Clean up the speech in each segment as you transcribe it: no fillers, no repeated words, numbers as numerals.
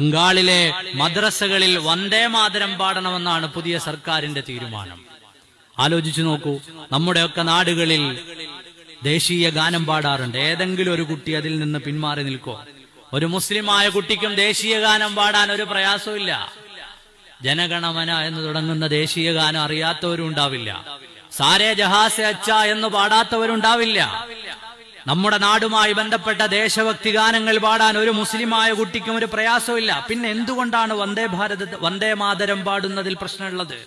ബംഗാളിലെ മദ്രസകളിൽ വന്ദേ മാതരം പാടണമെന്നാണ് പുതിയ സർക്കാരിന്റെ തീരുമാനം. ആലോചിച്ചു നോക്കൂ, നമ്മുടെയൊക്കെ നാടുകളിൽ ദേശീയ ഗാനം പാടാറുണ്ട്. ഏതെങ്കിലും ഒരു കുട്ടി അതിൽ നിന്ന് പിന്മാറി നിൽക്കോ? ഒരു മുസ്ലിമായ കുട്ടിക്കും ദേശീയ ഗാനം പാടാൻ ഒരു പ്രയാസവും ഇല്ല. ജനഗണമന എന്ന് തുടങ്ങുന്ന ദേശീയ ഗാനം അറിയാത്തവരും ഉണ്ടാവില്ല. സാരേ ജഹാസെ അച്ഛ എന്ന് പാടാത്തവരുണ്ടാവില്ല. നമ്മുടെ നാടുമായി ബന്ധപ്പെട്ട ദേശഭക്തി ഗാനങ്ങൾ പാടാൻ ഒരു മുസ്ലിമായ കുട്ടിക്കും ഒരു പ്രയാസമില്ല. പിന്നെ എന്തുകൊണ്ടാണ് വന്ദേ മാതരം പാടുന്നതിൽ പ്രശ്നമുള്ളത്?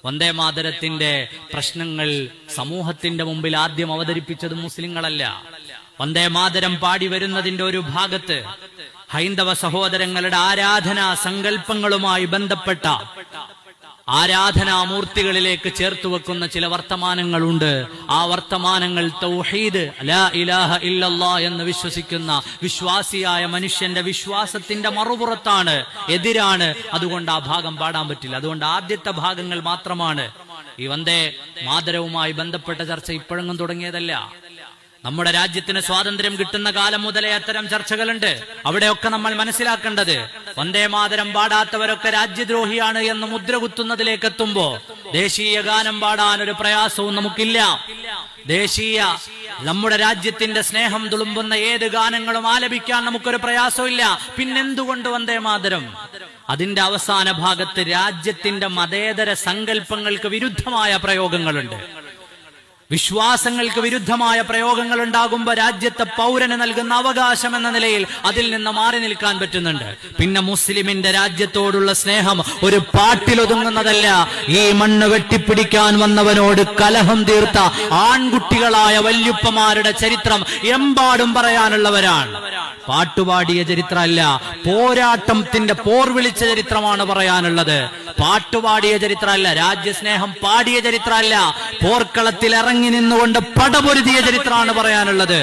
വന്ദേ മാതരത്തിന്റെ പ്രശ്നങ്ങൾ സമൂഹത്തിന്റെ മുമ്പിൽ ആദ്യം അവതരിപ്പിച്ചത് മുസ്ലിങ്ങളല്ല. വന്ദേ മാതരം പാടി വരുന്നതിന്റെ ഒരു ഭാഗത്ത് ഹൈന്ദവ സഹോദരങ്ങളുടെ ആരാധനാ സങ്കല്പങ്ങളുമായി ബന്ധപ്പെട്ട ആരാധനാമൂർത്തികളിലേക്ക് ചേർത്തു വെക്കുന്ന ചില വർത്തമാനങ്ങളുണ്ട്. ആ വർത്തമാനങ്ങൾ തൗഹീദ്, ലാ ഇലാഹ ഇല്ലല്ലാഹ് എന്ന് വിശ്വസിക്കുന്ന വിശ്വാസിയായ മനുഷ്യന്റെ വിശ്വാസത്തിന്റെ മറുപുറത്താണ്, എതിരാണ്. അതുകൊണ്ട് ആ ഭാഗം പാടാൻ പറ്റില്ല. അതുകൊണ്ട് ആദ്യത്തെ ഭാഗങ്ങൾ മാത്രമാണ്. ഈ വന്ദേ മാതരവുമായി ബന്ധപ്പെട്ട ചർച്ച ഇപ്പോഴെങ്ങും തുടങ്ങിയതല്ല. നമ്മുടെ രാജ്യത്തിന് സ്വാതന്ത്ര്യം കിട്ടുന്ന കാലം മുതലേ അത്തരം ചർച്ചകളുണ്ട്. അവിടെയൊക്കെ നമ്മൾ മനസ്സിലാക്കേണ്ടത് വന്ദേ മാതരം പാടാത്തവരൊക്കെ രാജ്യദ്രോഹിയാണ് എന്ന് മുദ്ര കുത്തുന്നതിലേക്ക് എത്തുമ്പോ ദേശീയ ഗാനം പാടാൻ ഒരു പ്രയാസവും നമുക്കില്ല. നമ്മുടെ രാജ്യത്തിന്റെ സ്നേഹം തുളുമ്പുന്ന ഏത് ഗാനങ്ങളും ആലപിക്കാൻ നമുക്കൊരു പ്രയാസമില്ല. പിന്നെന്തുകൊണ്ട് വന്ദേ മാതരം? അതിന്റെ അവസാന ഭാഗത്ത് രാജ്യത്തിന്റെ മതേതര സങ്കല്പങ്ങൾക്ക് വിരുദ്ധമായ പ്രയോഗങ്ങളുണ്ട്. വിശ്വാസങ്ങൾക്ക് വിരുദ്ധമായ പ്രയോഗങ്ങൾ ഉണ്ടാകുമ്പോൾ രാജ്യത്തെ പൗരന് നൽകുന്ന അവകാശം എന്ന നിലയിൽ അതിൽ നിന്ന് മാറി നിൽക്കാൻ പറ്റുന്നുണ്ട്. പിന്നെ മുസ്ലിമിന്റെ രാജ്യത്തോടുള്ള സ്നേഹം ഒരു പാട്ടിലൊതുങ്ങുന്നതല്ല. ഈ മണ്ണ് വെട്ടിപ്പിടിക്കാൻ വന്നവനോട് കലഹം തീർത്ത ആൺകുട്ടികളായ വല്യുപ്പമാരുടെ ചരിത്രം എമ്പാടും പറയാനുള്ളവരാണ്. പാട്ടുപാടിയ ചരിത്രമല്ല, പോരാട്ടത്തിന്റെ പോർ വിളിച്ച ചരിത്രമാണ് പറയാനുള്ളത്. പാട്ടുപാടിയ ചരിത്രമല്ല, രാജ്യസ്നേഹം പാടിയ ചരിത്രമല്ല, പോർക്കളത്തിൽ ഇറങ്ങി നിന്നുകൊണ്ട് പടപൊരുതിയ ചരിത്രമാണ് പറയാനുള്ളത്.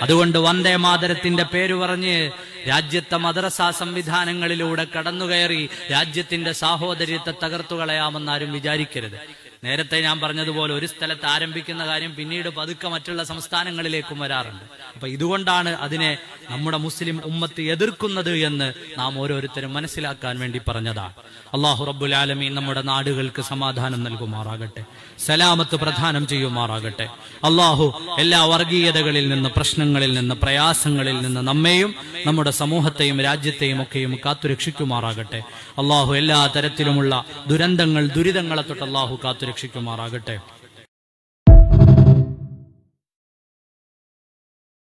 അതുകൊണ്ട് വന്ദേ മാതരത്തിന്റെ പേര് പറഞ്ഞ് രാജ്യത്തെ മദ്രസാ സംവിധാനങ്ങളിലൂടെ കടന്നുകയറി രാജ്യത്തിന്റെ സാഹോദര്യത്തെ തകർത്തുകളയാമെന്നാരും വിചാരിക്കരുത്. നേരത്തെ ഞാൻ പറഞ്ഞതുപോലെ ഒരു സ്ഥലത്ത് ആരംഭിക്കുന്ന കാര്യം പിന്നീട് പതുക്കെ മറ്റുള്ള സംസ്ഥാനങ്ങളിലേക്കും വരാറുണ്ട്. അപ്പൊ ഇതുകൊണ്ടാണ് അതിനെ നമ്മുടെ മുസ്ലിം ഉമ്മത്ത് എതിർക്കുന്നത് എന്ന് നാം ഓരോരുത്തരും മനസ്സിലാക്കാൻ വേണ്ടി പറഞ്ഞതാണ്. അല്ലാഹു റബ്ബുൽ ആലമീൻ നമ്മുടെ നാടുകൾക്ക് സമാധാനം നൽകുമാറാകട്ടെ, സലാമത്ത് പ്രദാനം ചെയ്യുമാറാകട്ടെ. അല്ലാഹു എല്ലാ വർഗീയതകളിൽ നിന്ന്, പ്രശ്നങ്ങളിൽ നിന്ന്, പ്രയാസങ്ങളിൽ നിന്ന് നമ്മെയും നമ്മുടെ സമൂഹത്തെയും രാജ്യത്തെയും ഒക്കെയും കാത്തുരക്ഷിക്കുമാറാകട്ടെ. അല്ലാഹു എല്ലാ തരത്തിലുമുള്ള ദുരന്തങ്ങളെ തൊട്ട് അല്ലാഹു കാത്തുരക്ഷിക്കുമാറാകട്ടെ.